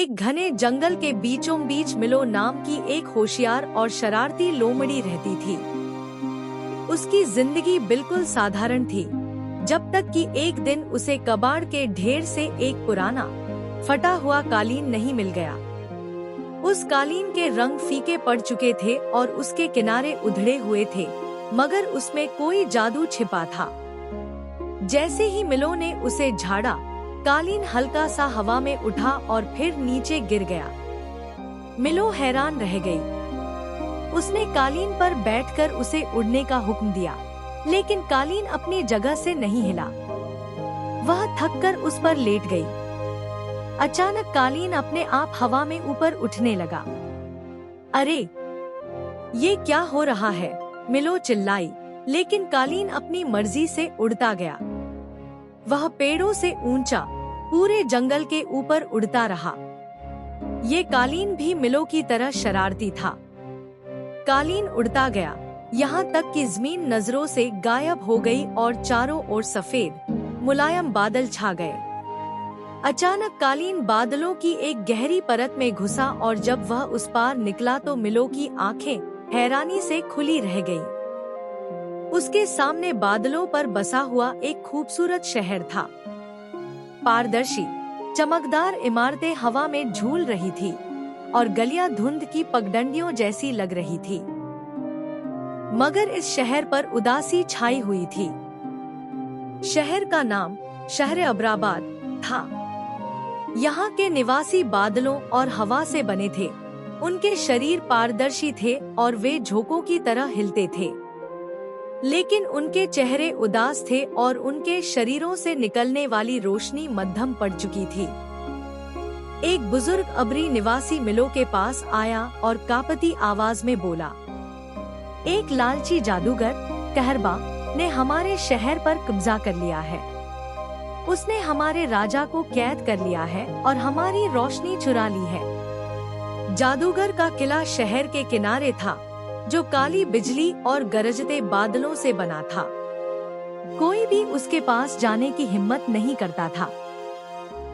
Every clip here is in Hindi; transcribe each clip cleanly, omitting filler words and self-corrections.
एक घने जंगल के बीचों बीच मिलो नाम की एक होशियार और शरारती लोमड़ी रहती थी। उसकी जिंदगी बिल्कुल साधारण थी, जब तक कि एक दिन उसे कबाड़ के ढेर से एक पुराना फटा हुआ कालीन नहीं मिल गया। उस कालीन के रंग फीके पड़ चुके थे और उसके किनारे उधड़े हुए थे, मगर उसमें कोई जादू छिपा था। जैसे ही मिलो ने उसे झाड़ा, कालीन हल्का सा हवा में उठा और फिर नीचे गिर गया। मिलो हैरान रह गई। उसने कालीन पर बैठकर उसे उड़ने का हुक्म दिया, लेकिन कालीन अपनी जगह से नहीं हिला। वह थककर उस पर लेट गई। अचानक कालीन अपने आप हवा में ऊपर उठने लगा। अरे, ये क्या हो रहा है? मिलो चिल्लाई, लेकिन कालीन अपनी मर्जी से उड़ता गया। वह पेड़ों से ऊंचा पूरे जंगल के ऊपर उड़ता रहा। ये कालीन भी मिलो की तरह शरारती था। कालीन उड़ता गया, यहाँ तक कि जमीन नजरों से गायब हो गई और चारों ओर सफेद मुलायम बादल छा गए। अचानक कालीन बादलों की एक गहरी परत में घुसा और जब वह उस पार निकला तो मिलो की आंखें हैरानी से खुली रह गईं। उसके सामने बादलों पर बसा हुआ एक खूबसूरत शहर था। पारदर्शी चमकदार इमारतें हवा में झूल रही थी और गलियां धुंध की पगडंडियों जैसी लग रही थी। मगर इस शहर पर उदासी छाई हुई थी। शहर का नाम शहर अब्राबाद था। यहाँ के निवासी बादलों और हवा से बने थे। उनके शरीर पारदर्शी थे और वे झोंकों की तरह हिलते थे, लेकिन उनके चेहरे उदास थे और उनके शरीरों से निकलने वाली रोशनी मध्यम पड़ चुकी थी। एक बुजुर्ग अब्री निवासी मिलो के पास आया और कांपती आवाज में बोला, एक लालची जादूगर कहरबा ने हमारे शहर पर कब्जा कर लिया है। उसने हमारे राजा को कैद कर लिया है और हमारी रोशनी चुरा ली है। जादूगर का किला शहर के किनारे था, जो काली बिजली और गरजते बादलों से बना था। कोई भी उसके पास जाने की हिम्मत नहीं करता था।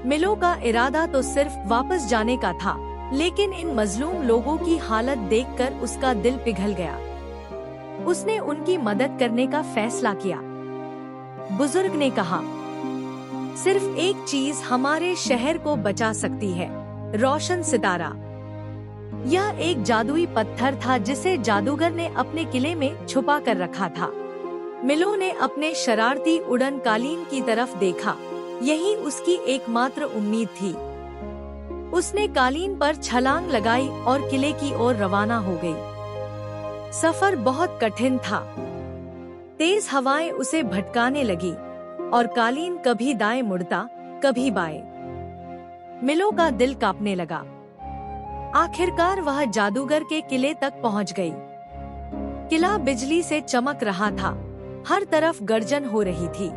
मिलो का इरादा तो सिर्फ वापस जाने का था, लेकिन इन मजलूम लोगों की हालत देखकर उसका दिल पिघल गया। उसने उनकी मदद करने का फैसला किया। बुजुर्ग ने कहा, सिर्फ एक चीज हमारे शहर को बचा सकती है, रोशन सितारा। यह एक जादुई पत्थर था जिसे जादूगर ने अपने किले में छुपा कर रखा था। मिलो ने अपने शरारती उड़न कालीन की तरफ देखा। यही उसकी एकमात्र उम्मीद थी। उसने कालीन पर छलांग लगाई और किले की ओर रवाना हो गई। सफर बहुत कठिन था। तेज हवाएं उसे भटकाने लगी और कालीन कभी दाएं मुड़ता, कभी बाएं। मिलो का दिल कांपने लगा। आखिरकार वह जादूगर के किले तक पहुंच गई। किला बिजली से चमक रहा था, हर तरफ गर्जन हो रही थी।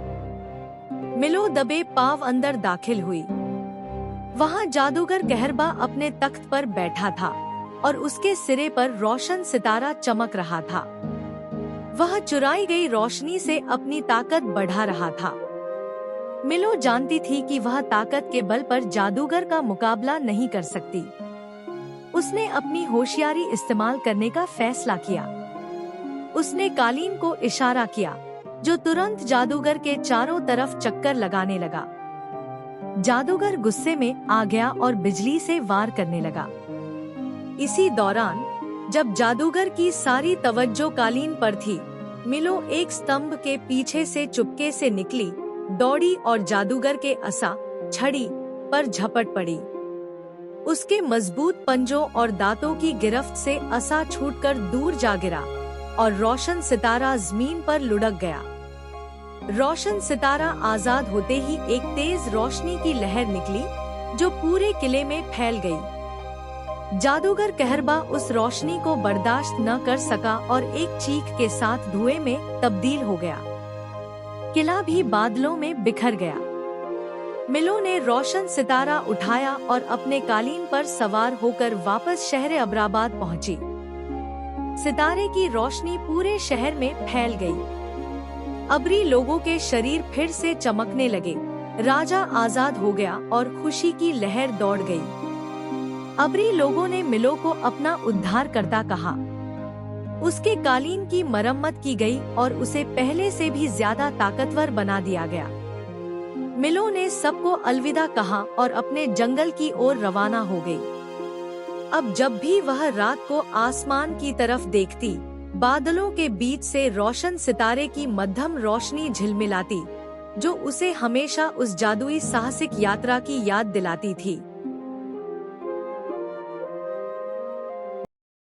मिलो दबे पांव अंदर दाखिल हुई। वहां जादूगर कहरबा अपने तख्त पर बैठा था और उसके सिरे पर रोशन सितारा चमक रहा था। वह चुराई गई रोशनी से अपनी ताकत बढ़ा रहा था। मिलो जानती थी कि वह ताकत के बल पर जादूगर का मुकाबला नहीं कर सकती। उसने अपनी होशियारी इस्तेमाल करने का फैसला किया। उसने कालीन को इशारा किया, जो तुरंत जादूगर के चारों तरफ चक्कर लगाने लगा। जादूगर गुस्से में आ गया और बिजली से वार करने लगा। इसी दौरान जब जादूगर की सारी तवज्जो कालीन पर थी, मिलो एक स्तंभ के पीछे से चुपके से निकली, दौड़ी और जादूगर के असा छड़ी पर झपट पड़ी। उसके मजबूत पंजों और दांतों की गिरफ्त से असा छूटकर दूर जा गिरा और रोशन सितारा जमीन पर लुढ़क गया। रोशन सितारा आजाद होते ही एक तेज रोशनी की लहर निकली, जो पूरे किले में फैल गई। जादूगर कहरबा उस रोशनी को बर्दाश्त न कर सका और एक चीख के साथ धुएं में तब्दील हो गया। किला भी बादलों में बिखर गया। मिलो ने रोशन सितारा उठाया और अपने कालीन पर सवार होकर वापस शहर अब्राबाद पहुंची। सितारे की रोशनी पूरे शहर में फैल गई। अब्री लोगों के शरीर फिर से चमकने लगे। राजा आजाद हो गया और खुशी की लहर दौड़ गई। अबरी लोगों ने मिलो को अपना उद्धार करता कहा। उसके कालीन की मरम्मत की गई और उसे पहले से भी ज्यादा ताकतवर बना दिया गया। मिलो ने सबको अलविदा कहा और अपने जंगल की ओर रवाना हो गई। अब जब भी वह रात को आसमान की तरफ देखती, बादलों के बीच से रोशन सितारे की मध्यम रोशनी झिलमिलाती, जो उसे हमेशा उस जादुई साहसिक यात्रा की याद दिलाती थी।